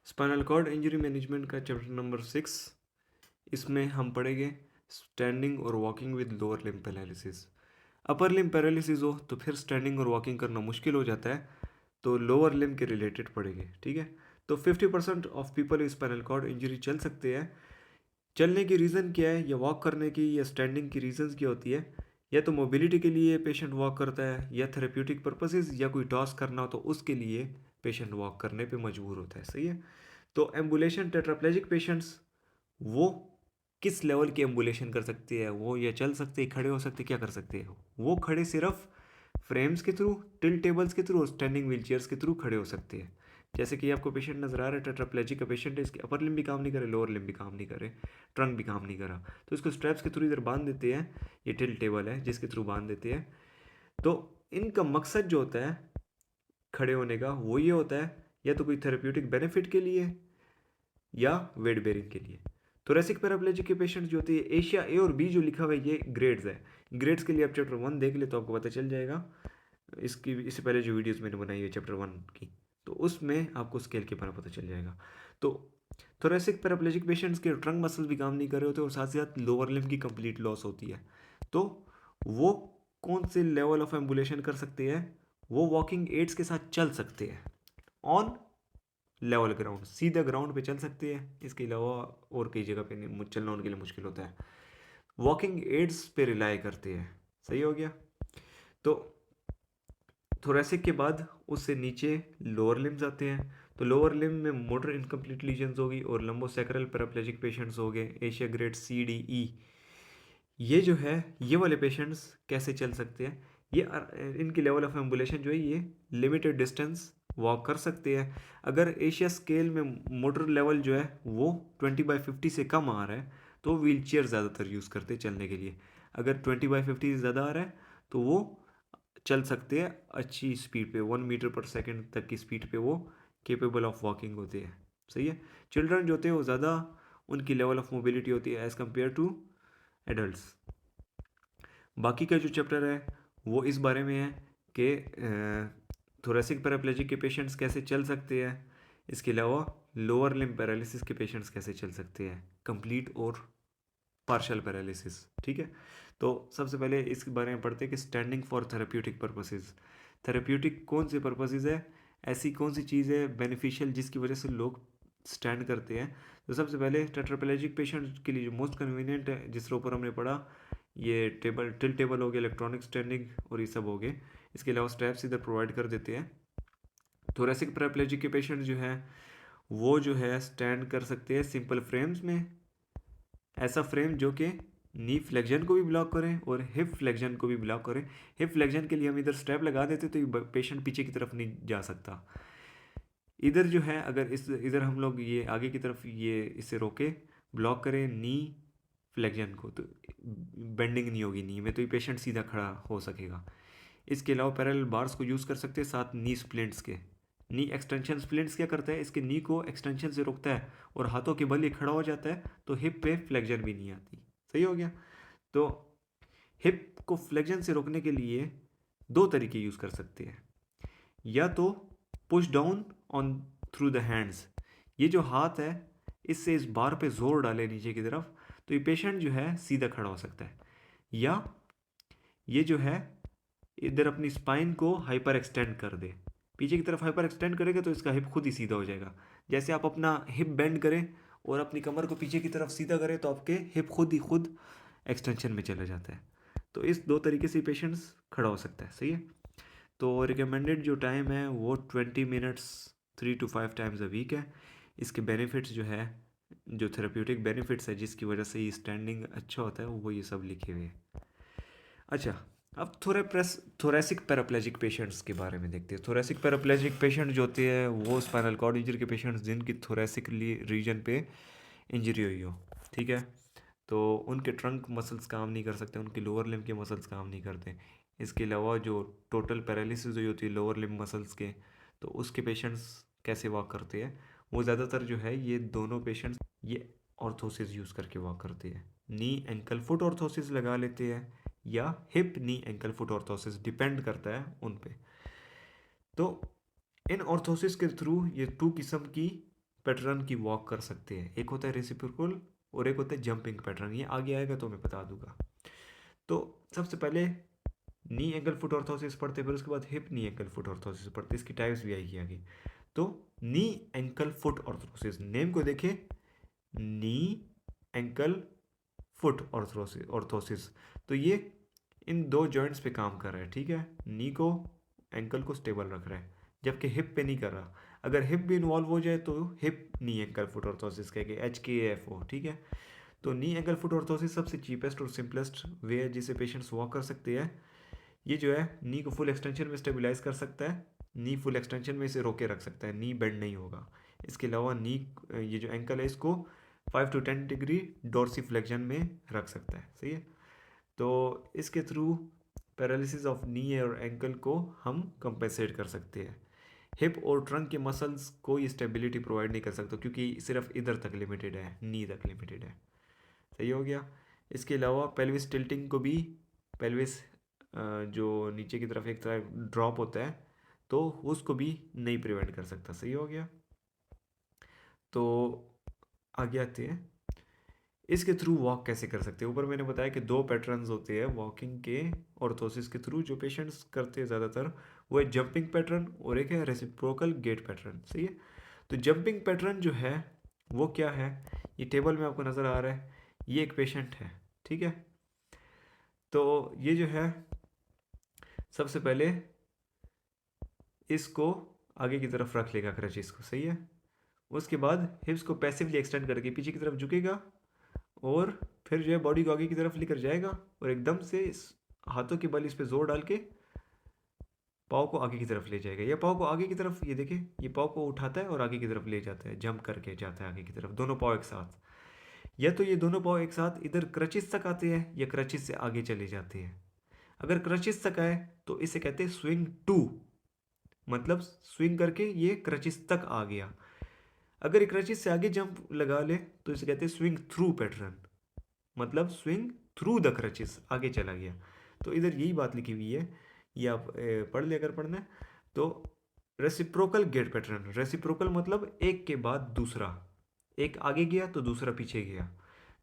Spinal cord injury management का chapter number 6। इसमें हम पढ़ेंगे स्टैंडिंग और walking with lower limb paralysis. Upper limb paralysis हो तो फिर स्टैंडिंग और वॉकिंग करना मुश्किल हो जाता है, तो लोअर लिम्ब के रिलेटेड पढ़ेंगे। ठीक है, तो 50% of people with spinal cord injury चल सकते हैं। चलने की रीज़न क्या है, या वॉक करने की या स्टैंडिंग की रीजंस क्या होती है? या तो मोबिलिटी के लिए पेशेंट वॉक करता है, या थेरेप्यूटिक पर्पसेस या कोई टास्क करना हो तो उसके लिए पेशेंट वॉक करने पे मजबूर होता है। सही है। तो एम्बुलेशन टेट्राप्लेजिक पेशेंट्स वो किस लेवल की एम्बुलेशन कर सकती है? वो या चल सकते हैं, खड़े हो सकते हैं, क्या कर सकते हैं? वो खड़े सिर्फ फ्रेम्स के थ्रू, टिल्ट टेबल्स के थ्रू और स्टैंडिंग व्हील चेयर्स के थ्रू खड़े हो सकते हैं। जैसे कि आपको पेशेंट नज़र आ रहा है, टेट्राप्लेजिक का पेशेंट है, इसके अपर लिम्ब भी काम नहीं करे, लोअर लिम्ब भी काम नहीं करे, ट्रंक भी काम नहीं करा, तो इसको स्ट्रैप्स के थ्रू इधर बांध देते हैं। ये टिल्ट टेबल है जिसके थ्रू बांध देते हैं। तो इनका मकसद जो होता है खड़े होने का, वो ये होता है या तो कोई थेरेप्यूटिक बेनिफिट के लिए या वेट बेरिंग के लिए। थोरेसिक पैराप्लेजिक के पेशेंट जो होती है, एशिया ए और बी जो लिखा हुआ है ये ग्रेड्स है। ग्रेड्स के लिए आप चैप्टर 1 देख ले तो आपको पता चल जाएगा। इससे पहले जो वीडियोस मैंने बनाई है चैप्टर 1 की, तो उसमें आपको स्केल के बारे में पता चल जाएगा। तो थोरेसिक पैराप्लेजिक पेशेंट्स के ट्रंक मसल्स भी काम नहीं कर रहे होते और साथ ही साथ लोअर लिम्ब की कंप्लीट लॉस होती है। तो वो कौन से लेवल ऑफ एम्बुलेशन कर सकते हैं? वो वॉकिंग एड्स के साथ चल सकते हैं ऑन लेवल ग्राउंड, सीधा ग्राउंड पे चल सकते हैं। इसके अलावा और कई जगह पे चलना उनके लिए मुश्किल होता है। वॉकिंग एड्स पे रिलाई करते हैं। सही हो गया। तो थोरेसिक के बाद उससे नीचे लोअर लिम्स आते हैं। तो लोअर लिम्ब में मोटर इनकम्प्लीट लीजन्स होगी और लंबोसेक्रल पैराप्लेजिक पेशेंट्स हो गए, एशिया ग्रेड CDE। ये जो है, ये वाले पेशेंट्स कैसे चल सकते हैं? ये इनकी लेवल ऑफ एम्बुलेशन जो है ये लिमिटेड डिस्टेंस वॉक कर सकते हैं। अगर एशिया स्केल में मोटर लेवल जो है वो 20/50 से कम आ रहा है तो व्हील चेयर ज़्यादातर यूज़ करते हैं चलने के लिए। अगर 20/50 से ज़्यादा आ रहा है तो वो चल सकते हैं अच्छी स्पीड पे, 1 मीटर पर सेकेंड तक की स्पीड पे वो केपेबल ऑफ वॉकिंग होते हैं। सही है। चिल्ड्रन जो होते हैं वो ज़्यादा उनकी लेवल ऑफ मोबिलिटी होती है एज़ कम्पेयर टू एडल्ट्स। बाकी का जो चैप्टर है वो इस बारे में है कि थोरेसिक पैराप्लेजिक के पेशेंट्स कैसे चल सकते हैं। इसके अलावा लोअर लिम्ब पैरालिसिस के पेशेंट्स कैसे चल सकते हैं, कंप्लीट और पार्शियल पैरालिसिस। ठीक है। तो सबसे पहले इसके बारे में पढ़ते हैं कि standing for therapeutic purposes. Therapeutic कौन से पर्पसेस है, ऐसी कौन सी चीज़ है बेनिफिशियल जिसकी वजह से लोग स्टैंड करते हैं? तो सबसे पहले टेट्राप्लेजिक पेशेंट के लिए जो मोस्ट कन्वीनियंट है, जिसके ऊपर हमने पढ़ा, ये टेबल, टिल्ट टेबल हो गया, इलेक्ट्रॉनिक स्टैंडिंग और ये सब हो गए। इसके अलावा स्टेप्स इधर प्रोवाइड कर देते हैं। थोरेसिक पैराप्लेजिक के पेशेंट जो है वो जो है स्टैंड कर सकते हैं सिंपल फ्रेम्स में। ऐसा फ्रेम जो कि नी फ्लेक्जन को भी ब्लॉक करें और हिप फ्लेक्जन को भी ब्लॉक करें। हिप फ्लेक्जन के लिए हम इधर स्टेप लगा देते तो ये पेशेंट पीछे की तरफ नहीं जा सकता। इधर जो है अगर इधर हम लोग ये आगे की तरफ ये इसे रोके, ब्लॉक करें नी फ्लेक्जन को, तो बेंडिंग नहीं होगी नी में, तो ये पेशेंट सीधा खड़ा हो सकेगा। इसके अलावा पैरेलल बार्स को यूज़ कर सकते हैं साथ नी स्प्लिंट्स के। नी एक्सटेंशन स्प्लिंट्स क्या करता है, इसके नी को एक्सटेंशन से रोकता है और हाथों के बल ये खड़ा हो जाता है तो हिप पे फ्लेक्जन भी नहीं आती। सही हो गया। तो हिप को फ्लेक्जन से रोकने के लिए दो तरीके यूज़ कर सकते हैं। या तो push down on through the hands, ये जो हाथ है इससे इस बार पे जोर डाले नीचे की तरफ तो ये पेशेंट जो है सीधा खड़ा हो सकता है। या ये जो है इधर अपनी स्पाइन को हाइपर एक्सटेंड कर दे, पीछे की तरफ हाइपर एक्सटेंड करेगा तो इसका हिप खुद ही सीधा हो जाएगा। जैसे आप अपना हिप बेंड करें और अपनी कमर को पीछे की तरफ सीधा करें तो आपके हिप खुद ही खुद एक्सटेंशन में चला जाता है। तो इस दो तरीके से पेशेंट्स खड़ा हो सकता है। सही है। तो रिकमेंडेड जो टाइम है वो 20 minutes 3 to 5 times a week है। इसके बेनिफिट्स जो है, जो थेरेप्यूटिक बेनिफिट्स है जिसकी वजह से ये स्टैंडिंग अच्छा होता है, वो ये सब लिखे हुए हैं। अच्छा, अब थोरेसिक पैराप्लेजिक पेशेंट्स के बारे में देखते हैं। थोरेसिक पैराप्लेजिक पेशेंट जो होते हैं वो स्पाइनल कॉर्ड इंजरी के पेशेंट्स जिनकी थोरेसिक रीजन पे इंजरी हुई हो। ठीक है। तो उनके ट्रंक मसल्स काम नहीं कर सकते, उनके लोअर लिम्ब के मसल्स काम नहीं करते। इसके अलावा जो टोटल पैरालिसिस हुई होती है लोअर लिम्ब मसल्स के, तो उसके पेशेंट्स कैसे वॉक करते हैं? वो ज़्यादातर जो है ये दोनों पेशेंट्स ये ऑर्थोसिस यूज़ करके वॉक करते हैं। नी एंकल फुट ऑर्थोसिस लगा लेते हैं या हिप नी एंकल फुट ऑर्थोसिस, डिपेंड करता है उन पे। तो इन ऑर्थोसिस के थ्रू ये 2 किस्म की पैटर्न की वॉक कर सकते हैं। एक होता है रेसिप्रोकल और एक होता है जंपिंग पैटर्न। ये आगे आएगा तो मैं बता दूंगा। तो सबसे पहले नी एंकल फुट ऑर्थोसिस पढ़ते, फिर उसके बाद हिप नी एंकल फुट ऑर्थोसिस पढ़ते। इसकी टाइप्स भी आएगी आगे। तो नी एंकल फुट ऑर्थोसिस, नेम को देखे, नी एंकल फुट ऑर्थोसिस। तो ये इन दो जॉइंट्स पे काम कर रहा है, ठीक है। नी को, एंकल को स्टेबल रख रहा है, जबकि हिप पे नहीं कर रहा। अगर हिप भी इन्वॉल्व हो जाए तो हिप नी एंकल फुट ऑर्थोसिस कहेंगे, HKAFO, ठीक है। तो नी एंकल फुट ऑर्थोसिस सबसे चीपेस्ट और सिंपलेस्ट वे है जिससे पेशेंट्स वॉक कर सकते हैं। ये जो है नी को फुल एक्सटेंशन में स्टेबलाइज कर सकता है, नी फुल एक्सटेंशन में इसे रोके रख सकता है, नी बेंड नहीं होगा। इसके अलावा नी, ये जो एंकल है इसको 5 to 10 डिग्री डोर्सीफ्लेक्शन में रख सकता है, सही है। तो इसके थ्रू पैरालिसिस ऑफ नी और एंकल को हम कंपेंसेट कर सकते हैं। हिप और ट्रंक के मसल्स को ये स्टेबिलिटी प्रोवाइड नहीं कर सकता क्योंकि सिर्फ इधर तक लिमिटेड है, नी तक लिमिटेड है, सही हो गया। इसके अलावा पेल्विस टिल्टिंग को भी, पेल्विस जो नीचे की तरफ एक तरह ड्रॉप होता है, तो उसको भी नहीं प्रिवेंट कर सकता, सही हो गया। तो आगे आते हैं, इसके थ्रू वॉक कैसे कर सकते हैं। ऊपर मैंने बताया कि दो पैटर्न्स होते हैं वॉकिंग के ऑर्थोसिस के थ्रू जो पेशेंट्स करते हैं ज़्यादातर, वो है जंपिंग पैटर्न और एक है रेसिप्रोकल गेट पैटर्न, सही है। तो जंपिंग पैटर्न जो है वो क्या है, ये टेबल में आपको नज़र आ रहा है। ये एक पेशेंट है, ठीक है। तो ये जो है सबसे पहले इसको आगे की तरफ रख लेगा क्रचिस को, सही है। उसके बाद हिप्स को पैसिवली एक्सटेंड करके पीछे की तरफ झुकेगा और फिर जो है बॉडी को आगे की तरफ लेकर जाएगा और एकदम से इस हाथों के बल इस पे जोर डाल के पाँव को आगे की तरफ ले जाएगा। या पाँव को आगे की तरफ, ये देखें, ये पाँव को उठाता है और आगे की तरफ ले जाता है, जंप करके जाता है आगे की तरफ, दोनों पाँव एक साथ। या तो ये दोनों पाँव एक साथ इधर क्रचिस तक आते हैं या क्रचिस से आगे चले जाते हैं। अगर क्रचिस तक आए तो इसे कहते हैं स्विंग टू, मतलब स्विंग करके ये क्रचिस तक आ गया। अगर ये क्रचिस से आगे जंप लगा ले तो इसे कहते हैं स्विंग थ्रू पैटर्न, मतलब स्विंग थ्रू द क्रचिस, आगे चला गया। तो इधर यही बात लिखी हुई है, ये आप पढ़ ले अगर पढ़ना है तो। रेसिप्रोकल गेट पैटर्न, रेसिप्रोकल मतलब एक के बाद दूसरा, एक आगे गया तो दूसरा पीछे गया।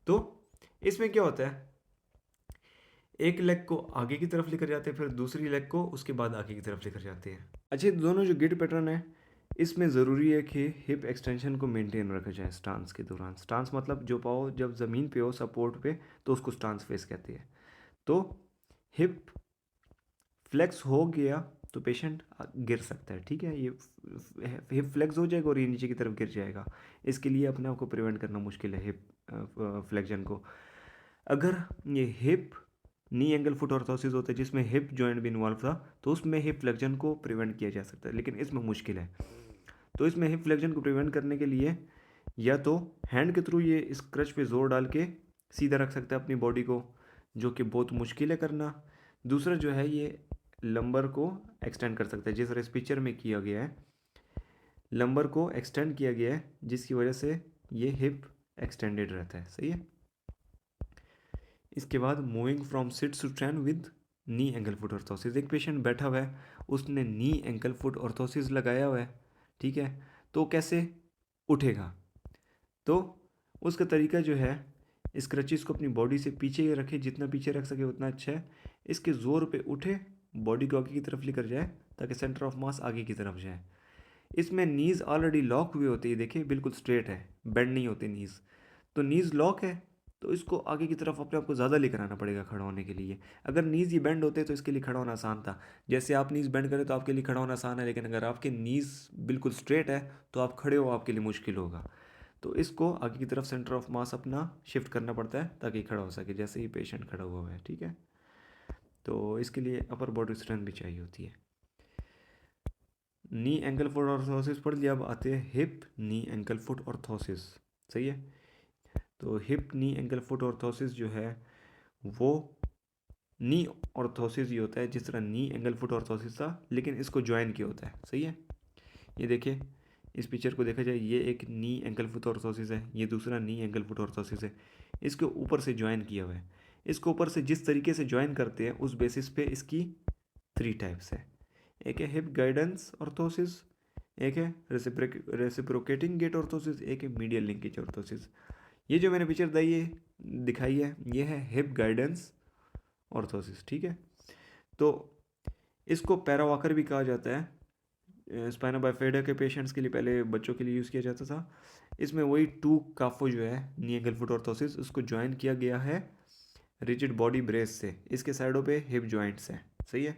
तो इसमें क्या होता है, एक लेग को आगे की तरफ लेकर जाते हैं, फिर दूसरी लेग को उसके बाद आगे की तरफ लेकर जाते हैं। अच्छा, दोनों जो गेट पैटर्न है इसमें ज़रूरी है कि हिप एक्सटेंशन को मेंटेन रखा जाए स्टांस के दौरान। स्टांस मतलब जो पाँव जब ज़मीन पे हो सपोर्ट पे तो उसको स्टांस फेस कहते हैं। तो हिप फ्लेक्स हो गया तो पेशेंट गिर सकता है, ठीक है। ये हिप फ्लेक्स हो जाएगा और ये नीचे की तरफ गिर जाएगा। इसके लिए अपने आप को प्रिवेंट करना मुश्किल है हिप फ्लेक्शन को। अगर ये हिप नी एंगल फुट ऑर्थोसिस होता है जिसमें हिप जॉइंट भी इन्वॉल्व था तो उसमें हिप फ्लेक्शन को प्रिवेंट किया जा सकता है, लेकिन इसमें मुश्किल है। तो इसमें हिप फ्लेक्शन को प्रिवेंट करने के लिए या तो हैंड के थ्रू ये इस क्रच पे जोर डाल के सीधा रख सकता है अपनी बॉडी को, जो कि बहुत मुश्किल है करना। दूसरा जो है ये लंबर को एक्सटेंड कर सकता है, जिस तरह इस पिक्चर में किया गया है, लंबर को एक्सटेंड किया गया है जिसकी वजह से ये हिप एक्सटेंडेड रहता है, सही है। इसके बाद moving from sit to stand with knee ankle foot orthosis. एक पेशेंट बैठा हुआ है, उसने नी एंकल फुट ऑर्थोसिस लगाया हुआ है, ठीक है। तो कैसे उठेगा, तो उसका तरीका जो है, इस क्रचिस को अपनी बॉडी से पीछे रखे, जितना पीछे रख सके उतना अच्छा है। इसके ज़ोर पे उठे, बॉडी को आगे की तरफ लेकर जाए ताकि सेंटर ऑफ मास आगे की तरफ जाए। इसमें नीज़ ऑलरेडी लॉक हुए होते हैं, देखिए बिल्कुल स्ट्रेट है, बेंड नहीं होते नीज़। तो नीज़ लॉक है तो इसको आगे की तरफ अपने आप को ज़्यादा लेकर आना पड़ेगा खड़ा होने के लिए। अगर नीज़ ये बेंड होते तो इसके लिए खड़ा होना आसान था। जैसे आप नीज़ बेंड करें तो आपके लिए खड़ा होना आसान है, लेकिन अगर आपके नीज़ बिल्कुल स्ट्रेट है तो आप खड़े हो आपके लिए मुश्किल होगा। तो इसको आगे की तरफ सेंटर ऑफ मास अपना शिफ्ट करना पड़ता है ताकि खड़ा हो सके, जैसे ही पेशेंट खड़ा हुआ है, ठीक है। तो इसके लिए अपर बॉडी स्ट्रेंथ भी चाहिए होती है। नी एंकल फुट ऑर्थोसिस पढ़ लिया, अब आते हैं हिप नी एंकल फुट ऑर्थोसिस, सही है। तो हिप नी एंकल फुट ऑर्थोसिस जो है वो नी ऑर्थोसिस ही होता है, जिस तरह नी एंकल फुट ऑर्थोसिस था लेकिन इसको ज्वाइन किया होता है, सही है। ये देखिए, इस पिक्चर को देखा जाए, ये एक नी एंकल फुट ऑर्थोसिस है, ये दूसरा नी एंकल फुट ऑर्थोसिस है। इसके ऊपर से ज्वाइन किया हुआ है। इसको ऊपर से जिस तरीके से ज्वाइन करते हैं उस बेसिस पे इसकी 3 टाइप्स है। एक है हिप गाइडेंस ऑर्थोसिस, एक है रेसिप्रोकेटिंग गेट ऑर्थोसिस, एक है मीडियल लिंकेज ऑर्थोसिस। ये जो मैंने पिक्चर दिखाई है ये है हिप गाइडेंस ऑर्थोसिस, ठीक है। तो इसको पैरावॉकर भी कहा जाता है। स्पाइना बाइफेडा के पेशेंट्स के लिए पहले बच्चों के लिए यूज़ किया जाता था। इसमें वही टू काफो जो है नी एंकल फुट ऑर्थोसिस, उसको ज्वाइन किया गया है रिजिड बॉडी ब्रेस से। इसके साइडों पे हिप जॉइंट्स हैं, सही है।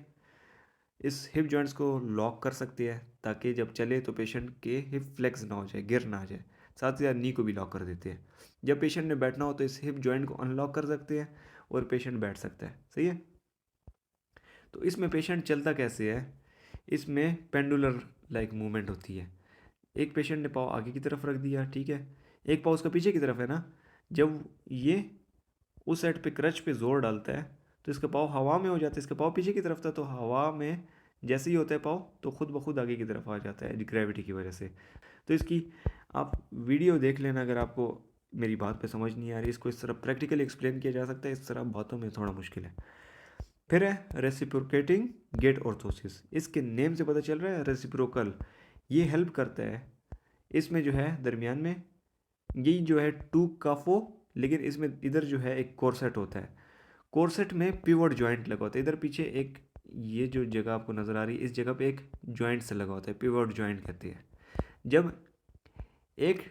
इस हिप जॉइंट्स को लॉक कर सकते हैं ताकि जब चले तो पेशेंट के हिप फ्लेक्स ना हो जाए, गिर ना आ जाए। साथ ही साथ नी को भी लॉक कर देते हैं। जब पेशेंट ने बैठना हो तो इस हिप जॉइंट को अनलॉक कर सकते हैं और पेशेंट बैठ सकता है, सही है। तो इसमें पेशेंट चलता कैसे है, इसमें पेंडुलर लाइक मूवमेंट होती है। एक पेशेंट ने पाँव आगे की तरफ रख दिया, ठीक है, एक पाँव उसका पीछे की तरफ है ना। जब ये उस साइड पे क्रच पे जोर डालता है तो इसका पाँव हवा में हो जाता है, इसका पाँव पीछे की तरफ था तो हवा में जैसे ही होता है पाँव तो खुद ब खुद आगे की तरफ आ जाता है ग्रेविटी की वजह से। तो इसकी आप वीडियो देख लेना अगर आपको मेरी बात पे समझ नहीं आ रही। इसको इस तरह प्रैक्टिकली एक्सप्लेन किया जा सकता है, इस तरह बातों में थोड़ा मुश्किल है। फिर है रेसिप्रोकेटिंग गेट ऑर्थोसिस। इसके नेम से पता चल रहा है रेसिप्रोकल, ये हेल्प करता है। इसमें जो है दरमियान में यही जो है टू काफो, लेकिन इसमें इधर जो है एक कोरसेट होता है। कोरसेट में पिवट जॉइंट लगा होता है, इधर पीछे एक ये जो जगह आपको नज़र आ रही है इस जगह पे एक जॉइंट से लगा होता है, पिवट जॉइंट कहते हैं। जब एक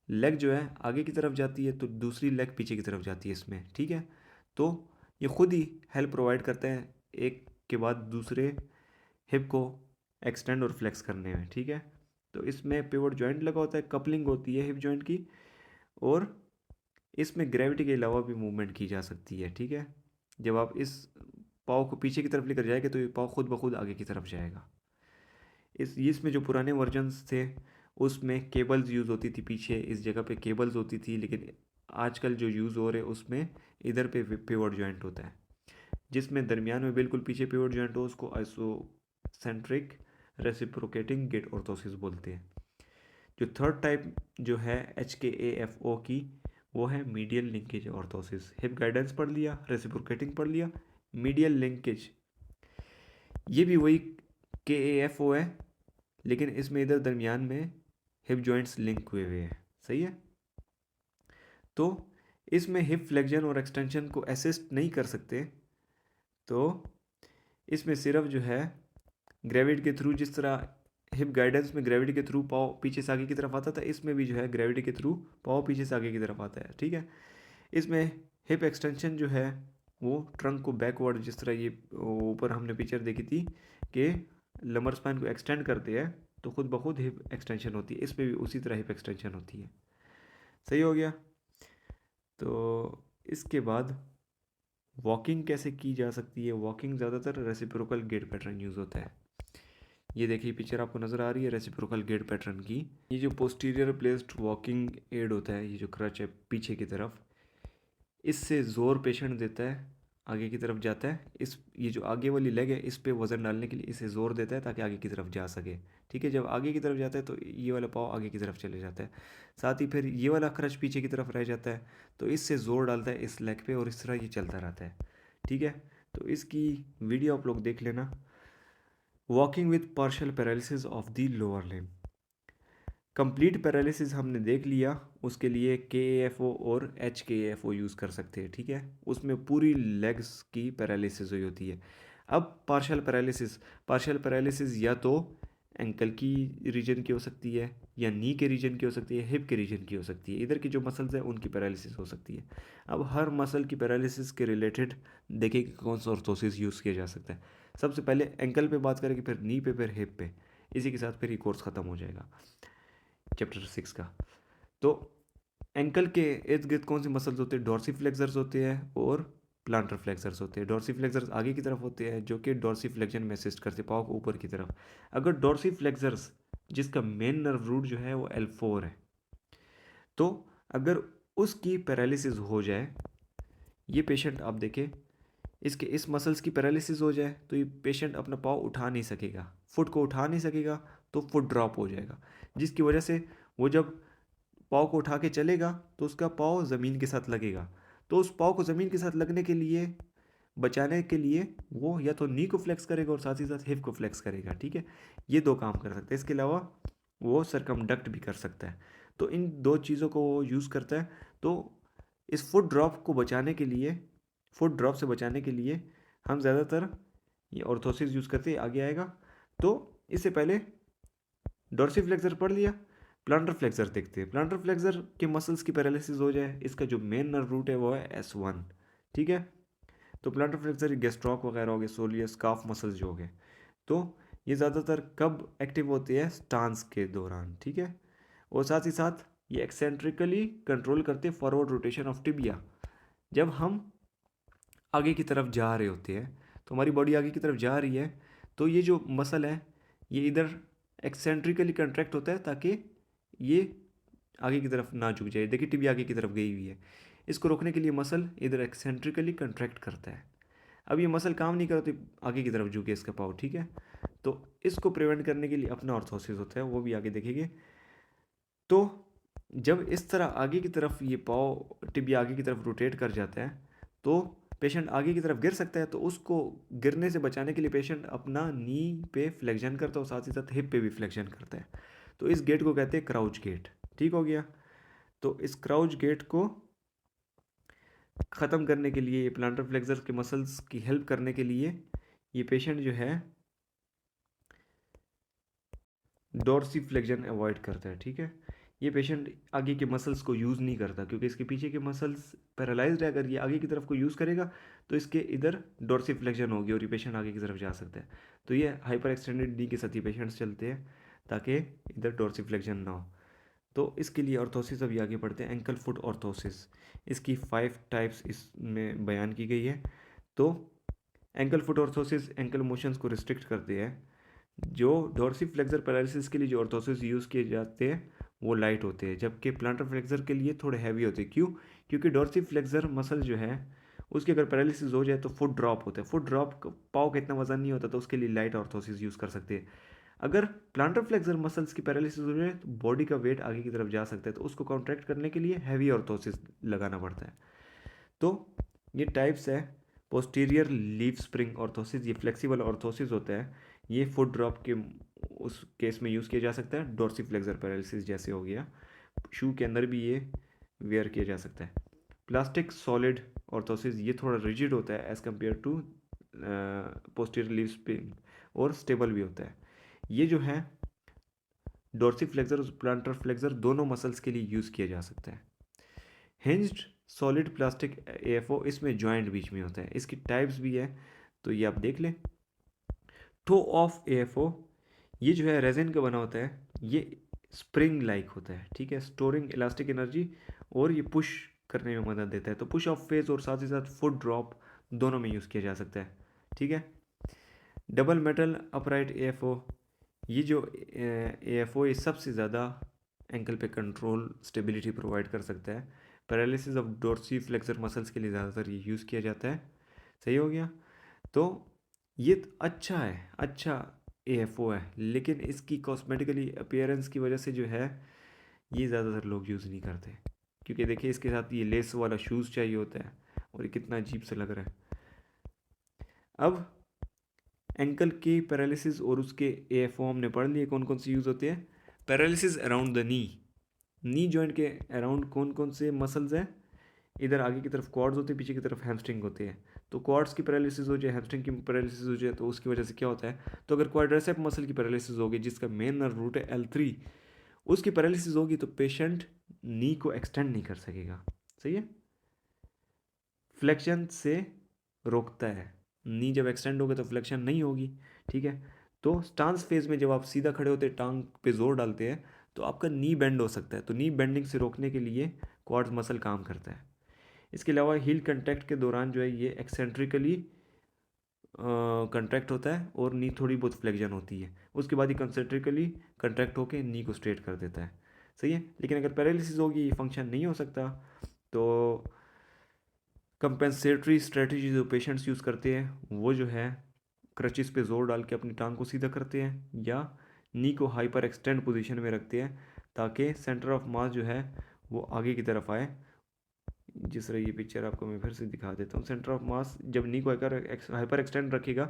लेग जो है आगे की तरफ जाती है तो दूसरी लेग पीछे की तरफ जाती है इसमें, ठीक है। तो ये खुद ही हेल्प प्रोवाइड करते हैं एक के बाद दूसरे हिप को एक्सटेंड और फ्लेक्स करने में, ठीक है। तो इसमें पिवट जॉइंट लगा होता है, कपलिंग होती है हिप जॉइंट की, और इसमें ग्रेविटी के अलावा भी मूवमेंट की जा सकती है, ठीक है। जब आप इस पाँव को पीछे की तरफ लेकर जाएंगे तो ये पाँव खुद ब खुद आगे की तरफ जाएगा। इसमें जो पुराने वर्जन्स थे उसमें केबल्स यूज़ होती थी, पीछे इस जगह पे केबल्स होती थी, लेकिन आजकल जो यूज़ हो रहे उसमें इधर पे पिवट जॉइंट होता है, जिसमें दरमियान में बिल्कुल पीछे पिवट जॉइंट हो उसको आइसोसेंट्रिक रेसिप्रोकेटिंग गेट ऑर्थोसिस बोलते हैं। जो थर्ड टाइप जो है HKAFO की, वो है medial linkage orthosis. Hip guidance पढ़ लिया, रेसिप्रोकेटिंग पढ़ लिया, मीडियल लिंकेज ये भी वही KAFO है, लेकिन इसमें इधर दरमियान में हिप जॉइंट्स लिंक हुए हुए हैं, सही है। तो इसमें हिप फ्लेक्जन और एक्सटेंशन को असिस्ट नहीं कर सकते, तो इसमें सिर्फ जो है ग्रेविटी के थ्रू, जिस तरह हिप गाइडेंस में ग्रेविटी के थ्रू पाँव पीछे से आगे की तरफ आता था, इसमें भी जो है ग्रेविटी के थ्रू पाँव पीछे से आगे की तरफ आता है, ठीक है। इसमें हिप एक्सटेंशन जो है वो ट्रंक को बैकवर्ड, जिस तरह ये ऊपर हमने पिक्चर देखी थी कि लंबर स्पाइन को एक्सटेंड करते हैं तो खुद ब खुद हिप एक्सटेंशन होती है, इसमें भी उसी तरह हिप एक्सटेंशन होती है, सही हो गया। तो इसके बाद वॉकिंग कैसे की जा सकती है। वॉकिंग ज़्यादातर रेसिप्रोकल गेट पैटर्न यूज़ होता है। ये देखिए पिक्चर आपको नज़र आ रही है रेसिप्रोकल गेट पैटर्न की। ये जो पोस्टीरियर प्लेस्ड वॉकिंग एड होता है, ये जो क्रच है पीछे की तरफ, इससे ज़ोर पेशेंट देता है, आगे की तरफ जाता है। ये जो आगे वाली लेग है इस पे वज़न डालने के लिए इसे ज़ोर देता है ताकि आगे की तरफ जा सके, ठीक है। जब आगे की तरफ जाता है तो ये वाला पाँव आगे की तरफ चले जाता है, साथ ही फिर ये वाला क्रच पीछे की तरफ रह जाता है, तो इससे ज़ोर डालता है इस लेग पे और इस तरह ये चलता रहता है, ठीक है। तो इसकी वीडियो आप लोग देख लेना। Walking with partial paralysis of the lower limb. Complete paralysis हमने देख लिया, उसके लिए KAFO और HKAFO यूज़ कर सकते हैं, ठीक है। उसमें पूरी लेग्स की पैरालिसिस हुई होती है। अब पार्शियल पैरालिसिस या तो एंकल की रीजन की हो सकती है, या नी के रीजन की हो सकती है, हिप के रीजन की हो सकती है। इधर की जो मसल्स हैं उनकी पैरालिसिस हो सकती है। अब हर मसल की पैरालिसिस के रिलेटेड देखें कि कौन सा ऑर्थोसिस यूज़ किया जा सकता है। सबसे पहले एंकल पे बात करेंगे, फिर नी पे, फिर हिप पे। इसी के साथ फिर ये कोर्स ख़त्म हो जाएगा चैप्टर 6 का। तो एंकल के इर्द गिर्द कौन से मसल्स होते हैं, डॉर्सीफ्लेक्सर्स होते हैं और प्लांटर फ्लेक्सर्स होते हैं। डॉर्सीफ्लेक्सर्स आगे की तरफ होते हैं जो कि डॉर्सीफ्लेक्शन में असिस्ट करते हैं पाँव को ऊपर की तरफ। अगर डॉर्सीफ्लेक्सर्स जिसका मेन नर्व रूट जो है वो L4 है, तो अगर उसकी पैरालिसिस हो जाए, ये पेशेंट आप देखें इसके इस मसल्स की पैरालिसिस हो जाए तो ये पेशेंट अपना पाँव उठा नहीं सकेगा, फुट को उठा नहीं सकेगा, तो फुट ड्रॉप हो जाएगा, जिसकी वजह से वो जब पाँव को उठा के चलेगा तो उसका पाँव ज़मीन के साथ लगेगा। तो उस पाँव को ज़मीन के साथ लगने के लिए बचाने के लिए वो या तो नी को फ्लेक्स करेगा और साथ ही साथ हिप को फ्लेक्स करेगा, ठीक है। ये दो काम कर सकते हैं। इसके अलावा वो सरकमडक्ट भी कर सकता है। तो इन दो चीज़ों को वो यूज़ करता है। तो इस फुट ड्रॉप को बचाने के लिए, फुट ड्रॉप से बचाने के लिए हम ज़्यादातर ये ऑर्थोसिस यूज़ करते हैं। आगे आएगा। तो इससे पहले डॉर्सीफ्लेक्सर पढ़ लिया, प्लांटर फ्लेक्सर देखते हैं। प्लांटर फ्लेक्सर के मसल्स की पैरालिसिस हो जाए, इसका जो मेन नर्व रूट है वो है S1, ठीक है। तो प्लांटर फ्लेक्सर गैस्ट्रॉक वगैरह हो गए, सोलियस काफ मसल्स जो हो गए, तो ये ज़्यादातर कब एक्टिव होती है? स्टांस के दौरान, ठीक है। और साथ ही साथ ये एक्सेंट्रिकली कंट्रोल करते हैं फॉरवर्ड रोटेशन ऑफ टिबिया। जब हम आगे की तरफ जा रहे होते हैं, तो हमारी बॉडी आगे की तरफ जा रही है, तो ये जो मसल है ये इधर एक्सेंट्रिकली कंट्रैक्ट होता है ताकि ये आगे की तरफ ना झुक जाए। देखिए टिबिया आगे की तरफ गई हुई है, इसको रोकने के लिए मसल इधर एक्सेंट्रिकली कंट्रैक्ट करता है। अब ये मसल काम नहीं करती, आगे की तरफ झुके इसका पाँव, ठीक है। तो इसको प्रिवेंट करने के लिए अपना ऑर्थोसिस होता है, वो भी आगे देखेंगे। तो जब इस तरह आगे की तरफ ये पाँव टिबिया आगे की तरफ रोटेट कर जाता है, तो पेशेंट आगे की तरफ गिर सकता है। तो उसको गिरने से बचाने के लिए पेशेंट अपना नी पे फ्लेक्शन करता है और साथ ही साथ हिप पे भी फ्लेक्शन करता है। तो इस गेट को कहते हैं क्राउच गेट, ठीक हो गया। तो इस क्राउच गेट को ख़त्म करने के लिए, प्लांटर फ्लेक्सर के मसल्स की हेल्प करने के लिए, ये पेशेंट जो है डॉर्सी फ्लेक्शन अवॉइड करता है, ठीक है। ये पेशेंट आगे के मसल्स को यूज़ नहीं करता क्योंकि इसके पीछे के मसल्स पैरालाइज्ड है। अगर ये आगे की तरफ को यूज़ करेगा तो इसके इधर डॉर्सी फ्लेक्शन होगी और ये पेशेंट आगे की तरफ जा सकता है। तो ये हाइपर एक्सटेंडेड नी के साथ ये पेशेंट्स चलते हैं ताकि इधर डॉर्सी फ्लेक्शन ना हो। तो इसके लिए ऑर्थोसिस अभी आगे बढ़ते हैं। एंकल फुट ऑर्थोसिस, इसकी 5 टाइप्स इसमें बयान की गई है। तो ankle foot orthosis ankle motions को रिस्ट्रिक्ट करते हैं। जो डॉर्सी फ्लेक्सर पैरालिसिस के लिए जो ऑर्थोसिस यूज़ किए जाते हैं वो लाइट होते हैं, जबकि प्लांटर फ्लेक्सर के लिए थोड़े हैवी होते हैं। क्यों? क्योंकि डॉर्सी फ्लेक्सर मसल जो है उसकी अगर पैरालिसिस हो जाए तो फुट ड्रॉप होता है। फुट ड्रॉप पाँव का इतना वजन नहीं होता, तो उसके लिए लाइट ऑर्थोसिस यूज़ कर सकते हैं। अगर प्लांटर फ्लेक्सर मसल्स की पैरालिसिस हो जाए तो बॉडी का वेट आगे की तरफ जा सकता है, तो उसको कॉन्ट्रैक्ट करने के लिए हैवी ऑर्थोसिस लगाना पड़ता है। तो ये टाइप्स है। पोस्टीरियर लीफ स्प्रिंग ऑर्थोसिस, ये फ्लेक्सिबल ऑर्थोसिस होता है। ये फुट ड्रॉप के उस केस में यूज़ किया जा सकता है। डॉर्सी फ्लेक्सर पैरालिसिस जैसे हो गया, शू के अंदर भी ये वेयर किया जा सकता है। प्लास्टिक सॉलिड ऑर्थोसिस, ये थोड़ा रिजिड होता है as compare to posterior leaf spring, और स्टेबल भी होता है। ये जो है डॉर्सी फ्लेक्सर और प्लांटर फ्लेक्सर दोनों मसल्स के लिए यूज़ किया जा सकता है। हिंज्ड सॉलिड प्लास्टिक AFO, इसमें जॉइंट बीच में होता है। इसकी टाइप्स भी है, तो ये आप देख लें। टो ऑफ AFO, ये जो है रेजिन का बना होता है। ये स्प्रिंग लाइक होता है, ठीक है, स्टोरिंग इलास्टिक एनर्जी, और ये पुश करने में मदद देता है। तो पुश ऑफ फेज और साथ ही साथ फुट ड्रॉप दोनों में यूज़ किया जा सकता है, ठीक है। डबल मेटल अपराइट AFO, ये जो AFO ये सबसे ज़्यादा एंकल पे कंट्रोल स्टेबिलिटी प्रोवाइड कर सकता है। Paralysis of dorsi flexor muscles के लिए ज़्यादातर ये यूज़ किया जाता है। सही हो गया। तो ये अच्छा है, अच्छा AFO है, लेकिन इसकी कॉस्मेटिकली अपीयरेंस की वजह से जो है ये ज़्यादातर लोग यूज़ नहीं करते, क्योंकि देखिए इसके साथ ये लेस वाला शूज़ चाहिए होता है और ये कितना अजीब सा लग रहा है। अब एंकल की पैरालिसिस और उसके AFO हमने पढ़ लिए कौन कौन से यूज़ होते हैं। Paralysis around the knee joint के अराउंड कौन कौन से मसल्स हैं? इधर आगे की तरफ क्वाड्स होते हैं, पीछे की तरफ हैमस्ट्रिंग होते हैं। तो क्वाड्स की पैरालिसिस हो जाए, हैमस्ट्रिंग की पैरालिसिस हो जाए, तो उसकी वजह से क्या होता है? तो अगर क्वाड्रिसेप मसल की पैरालिसिस होगी जिसका मेन नर्व रूट है L3, उसकी पैरालिसिस होगी तो पेशेंट नी को एक्सटेंड नहीं कर सकेगा। सही है, फ्लेक्शन से रोकता है। नी जब एक्सटेंड होगा तो फ्लेक्शन नहीं होगी, ठीक है। तो स्टांस फेज में जब आप सीधा खड़े होते हैं, टांग पे जोर डालते हैं, तो आपका नी बेंड हो सकता है। तो नी बेंडिंग से रोकने के लिए क्वाड्स मसल काम करता है। इसके अलावा हील कंटैक्ट के दौरान जो है ये एक्सेंट्रिकली कंट्रैक्ट होता है और नी थोड़ी बहुत फ्लेक्शन होती है। उसके बाद ही कंसेंट्रिकली कंट्रैक्ट होकर नी को स्ट्रेट कर देता है। सही है, लेकिन अगर पैरालिसिस होगी ये फंक्शन नहीं हो सकता। तो कंपेंसेटरी स्ट्रेटजी जो पेशेंट्स यूज़ करते हैं वो जो है क्रचिस पे जोर डाल के अपनी टांग को सीधा करते हैं, या नी को हाइपर एक्सटेंड पोजीशन में रखते हैं ताकि सेंटर ऑफ मास जो है वो आगे की तरफ आए। जिस तरह ये पिक्चर आपको मैं फिर से दिखा देता हूँ। सेंटर ऑफ मास जब नी को हाइपर एक्सटेंड रखेगा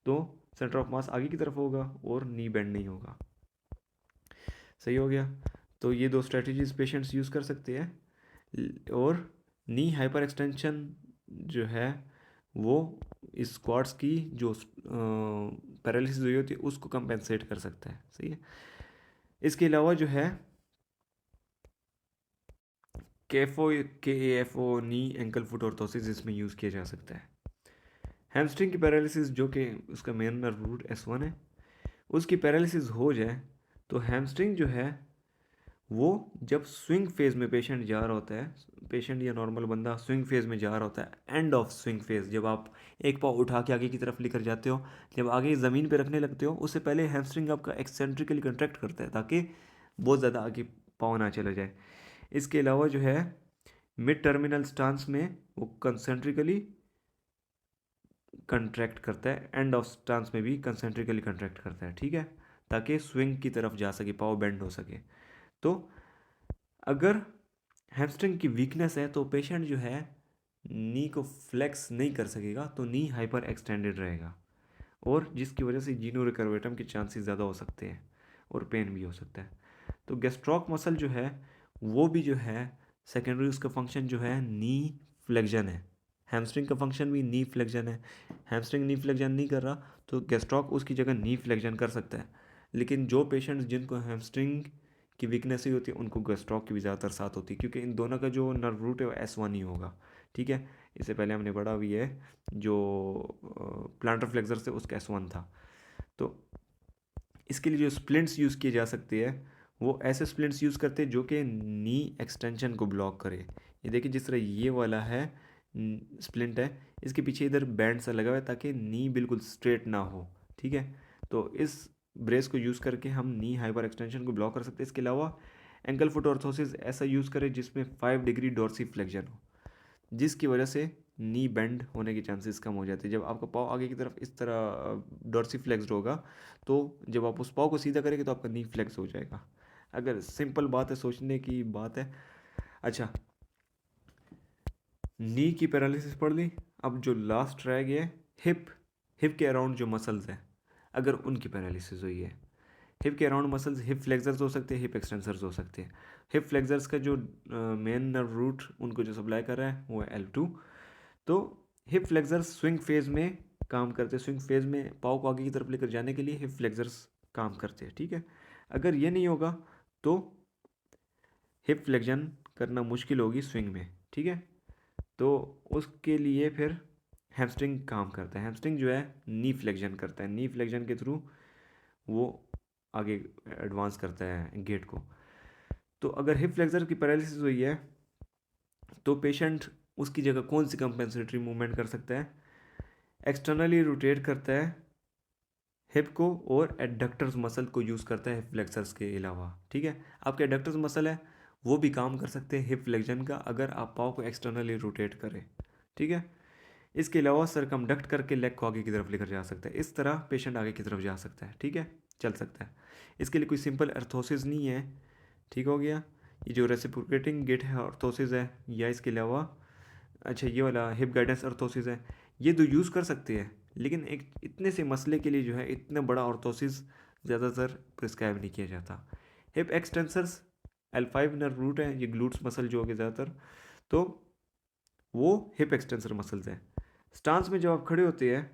तो सेंटर ऑफ मास आगे की तरफ होगा और नी बेंड नहीं होगा। सही हो गया। तो ये दो स्ट्रेटजीज पेशेंट्स यूज़ कर सकते हैं। और नी हाइपर एक्सटेंशन जो है वो इस स्क्वाट्स की जो पैरालिसिस हुई होती है उसको कंपेंसेट कर सकता है। सही है। इसके अलावा जो है KAFO नी एंकल फुट ऑर्थोसिस इसमें यूज़ किया जा सकता है। हैमस्ट्रिंग की पैरालिसिस जो कि उसका मेन नर्व रूट S1 है, उसकी पैरालिसिस हो जाए तो हैमस्ट्रिंग जो है वो जब स्विंग फेज में पेशेंट जा रहा होता है, पेशेंट या नॉर्मल बंदा स्विंग फेज में जा रहा होता है, एंड ऑफ स्विंग फेज जब आप एक पाँव उठा के आगे की तरफ लेकर जाते हो, जब आगे ज़मीन पे रखने लगते हो, उससे पहले हैमस्ट्रिंग आपका एक्सेंट्रिकली कंट्रैक्ट करता है ताकि बहुत ज़्यादा आगे पाँव ना चला जाए। इसके अलावा जो है मिड टर्मिनल स्टांस में वो कंसेंट्रिकली कंट्रैक्ट करता है, एंड ऑफ स्टांस में भी कंसेंट्रिकली कंट्रैक्ट करता है। ठीक है, ताकि स्विंग की तरफ जा सके, पाँव बेंड हो सके। तो अगर हैमस्ट्रिंग की वीकनेस है तो पेशेंट जो है नी को फ्लेक्स नहीं कर सकेगा, तो नी हाइपर एक्सटेंडेड रहेगा और जिसकी वजह से जीनो रिकर्वेटम के चांसेस ज़्यादा हो सकते हैं और पेन भी हो सकता है। तो गैस्ट्रोक मसल जो है वो भी जो है सेकेंडरी उसका फंक्शन जो है नी फ्लेक्जन है। हैमस्ट्रिंग का फंक्शन भी नी फ्लेक्जन है। हैमस्ट्रिंग नी फ्लेक्जन नहीं कर रहा तो गैस्ट्रोक उसकी जगह नी फ्लेक्जन कर सकता है। लेकिन जो पेशेंट्स जिनको हैमस्ट्रिंग की वीकनेस ही होती है उनको गैस्ट्रोक की भी ज़्यादातर साथ होती है, क्योंकि इन दोनों का जो नर्व रूट है वो S1 ही होगा। ठीक है, इससे पहले हमने पढ़ा भी है जो प्लांटर फ्लेक्सर से उसका S1 था। तो इसके लिए जो स्प्लिंट्स यूज़ किए जा सकते हैं वो ऐसे स्प्लिंट्स यूज़ करते हैं जो कि नी एक्सटेंशन को ब्लॉक करे। ये देखिए जिस तरह ये वाला है स्प्लिंट है, इसके पीछे इधर बैंड सा लगा हुआ है ताकि नी बिल्कुल स्ट्रेट ना हो। ठीक है, तो इस ब्रेस को यूज़ करके हम नी हाइपर एक्सटेंशन को ब्लॉक कर सकते हैं। इसके अलावा एंकल फुट ऑर्थोसिस ऐसा यूज़ करें जिसमें 5 डिग्री डॉर्सी फ्लेक्शन हो, जिसकी वजह से नी बेंड होने के चांसेस कम हो जाते हैं। जब आपका पाँव आगे की तरफ इस तरह डॉर्सी फ्लेक्स्ड होगा तो जब आप उस पाँव को सीधा करेंगे तो आपका नी फ्लेक्स हो जाएगा। अगर सिंपल बात है, सोचने की बात है। अच्छा, नी की पैरालिसिस पढ़ ली। अब जो लास्ट रह गया हिप, हिप के अराउंड जो मसल्स हैं अगर उनकी पैरालिसिस हुई है, हिप के अराउंड मसल्स हिप फ्लेक्सर्स हो सकते हैं, हिप एक्सटेंसर्स हो सकते हैं। हिप फ्लेक्सर्स का जो मेन नर्व रूट उनको जो सप्लाई कर रहा है वो है L2। तो हिप फ्लेक्सर्स स्विंग फेज में काम करते हैं, स्विंग फेज में पाँव को आगे की तरफ लेकर जाने के लिए हिप फ्लेक्सर्स काम करते हैं। ठीक है, अगर ये नहीं होगा तो हिप फ्लेक्शन करना मुश्किल होगी स्विंग में। ठीक है, तो उसके लिए फिर हैमस्ट्रिंग काम करता है। हैमस्ट्रिंग जो है नी फ्लेक्शन करता है, नी फ्लेक्शन के थ्रू वो आगे एडवांस करता है गेट को। तो अगर हिप फ्लेक्सर की पैरालिसिस हुई है तो पेशेंट उसकी जगह कौन सी कंपेंसेटरी मूवमेंट कर सकता है? एक्सटर्नली रोटेट करता है हिप को और एडक्टर्स मसल को यूज़ करता है हिप फ्लेक्सर्स के अलावा। ठीक है, आपके एडक्टर्स मसल है वो भी काम कर सकते हैं हिप फ्लेक्शन का अगर आप पाँव को एक्सटर्नली रोटेट करें। ठीक है, इसके अलावा सरकमडक्ट करके लेग को आगे की तरफ लेकर जा सकता है। इस तरह पेशेंट आगे की तरफ जा सकता है। ठीक है, चल सकता है। इसके लिए कोई सिंपल अर्थोसिस नहीं है। ठीक हो गया, ये जो रेसिप्रोकेटिंग गेट है अर्थोसिस है, या इसके अलावा अच्छा ये वाला हिप गाइडेंस अर्थोसिस है, ये दो यूज़ कर सकते हैं। लेकिन एक इतने से मसले के लिए जो है इतना बड़ा अर्थोसिस ज़्यादातर प्रिस्क्राइब नहीं किया जाता। Hip extensors L5 nerve root है, ये ग्लूट्स मसल जो होगी ज़्यादातर, तो वो हिप एक्सटेंसर मसल्स हैं। स्टांस में जब आप खड़े होते हैं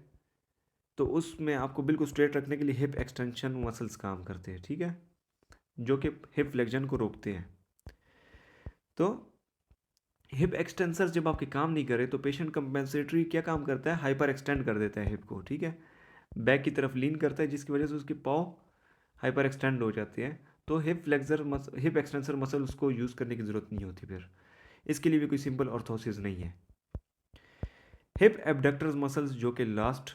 तो उसमें आपको बिल्कुल स्ट्रेट रखने के लिए हिप एक्सटेंशन मसल्स काम करते हैं। ठीक है, जो कि हिप फ्लेक्शन को रोकते हैं। तो हिप एक्सटेंसर जब आपके काम नहीं करे तो पेशेंट कंपेंसेटरी क्या काम करता है, हाइपर एक्सटेंड कर देता है हिप को। ठीक है, बैक की तरफ लीन करता है जिसकी वजह से उसके पाँव हाइपर एक्सटेंड हो जाते हैं। तो हिप एक्सटेंसर मसल उसको यूज़ करने की ज़रूरत नहीं होती। फिर इसके लिए भी कोई सिंपल ऑर्थोसिस नहीं है। हिप एबडक्टर्स मसल्स जो कि लास्ट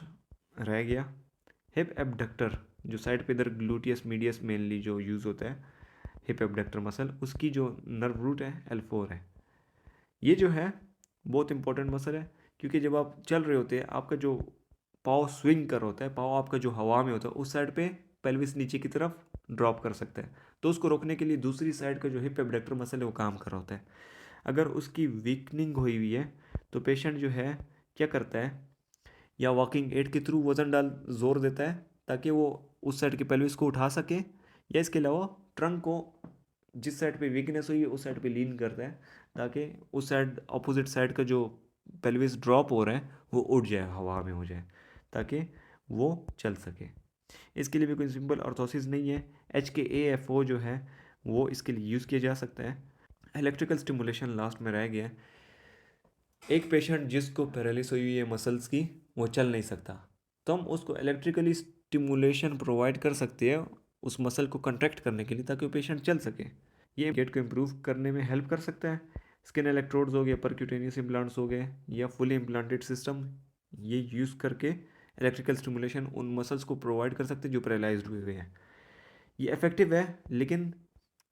रह गया। हिप एबडक्टर जो साइड पे इधर ग्लूटियस मीडियस मेनली जो यूज़ होता है हिप एबडक्टर मसल, उसकी जो नर्व रूट है L4 है। ये जो है बहुत इंपॉर्टेंट मसल है क्योंकि जब आप चल रहे होते हैं आपका जो पाँव स्विंग कर होता है, पाँव आपका जो हवा में होता है उस साइड पे पेल्विस नीचे की तरफ ड्रॉप कर सकता है। तो उसको रोकने के लिए दूसरी साइड का जो हिप एबडक्टर मसल है वो काम कर रहा होता है। अगर उसकी वीकनिंग हुई हुई है तो पेशेंट जो है क्या करता है, या वॉकिंग एड के थ्रू वज़न डाल जोर देता है ताकि वो उस साइड के पेल्विस को उठा सके, या इसके अलावा ट्रंक को जिस साइड पे वीकनेस हुई है उस साइड पे लीन करता है ताकि उस साइड अपोजिट साइड का जो पेल्विस ड्रॉप हो रहा है वो उठ जाए, हवा में हो जाए, ताकि वो चल सके। इसके लिए भी कोई सिंपल ऑर्थोसिस नहीं है। HKAFO जो है वो इसके लिए यूज़ किया जा सकता है। इलेक्ट्रिकल स्टिमुलेशन लास्ट में रह गया। एक पेशेंट जिसको पैरालिस हुई है मसल्स की, वो चल नहीं सकता, तो हम उसको इलेक्ट्रिकली स्टिमुलेशन प्रोवाइड कर सकते हैं उस मसल को कंट्रैक्ट करने के लिए ताकि वो पेशेंट चल सके। ये गेट को इम्प्रूव करने में हेल्प कर सकता है। स्किन इलेक्ट्रोड्स हो गए, परक्यूटेनियस इम्प्लांट्स हो गए, या फुली इम्प्लांटेड सिस्टम, ये यूज़ करके इलेक्ट्रिकल स्टिमुलेशन उन मसल्स को प्रोवाइड कर सकते हैं जो पैरालाइज्ड हुए हुए हैं। ये इफेक्टिव है, लेकिन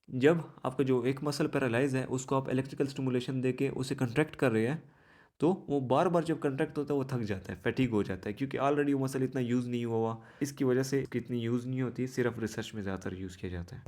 जब आपका जो एक मसल पैरालाइज है उसको आप इलेक्ट्रिकल स्टिमुलेशन देके उसे कंट्रैक्ट कर रहे हैं, तो वो बार बार जब कंट्रैक्ट होता है वो थक जाता है, फैटिग हो जाता है, क्योंकि ऑलरेडी वो मसल इतना यूज़ नहीं हुआ इसकी वजह से इतनी यूज़ नहीं होती, सिर्फ रिसर्च में ज़्यादातर यूज़ किया जाता है।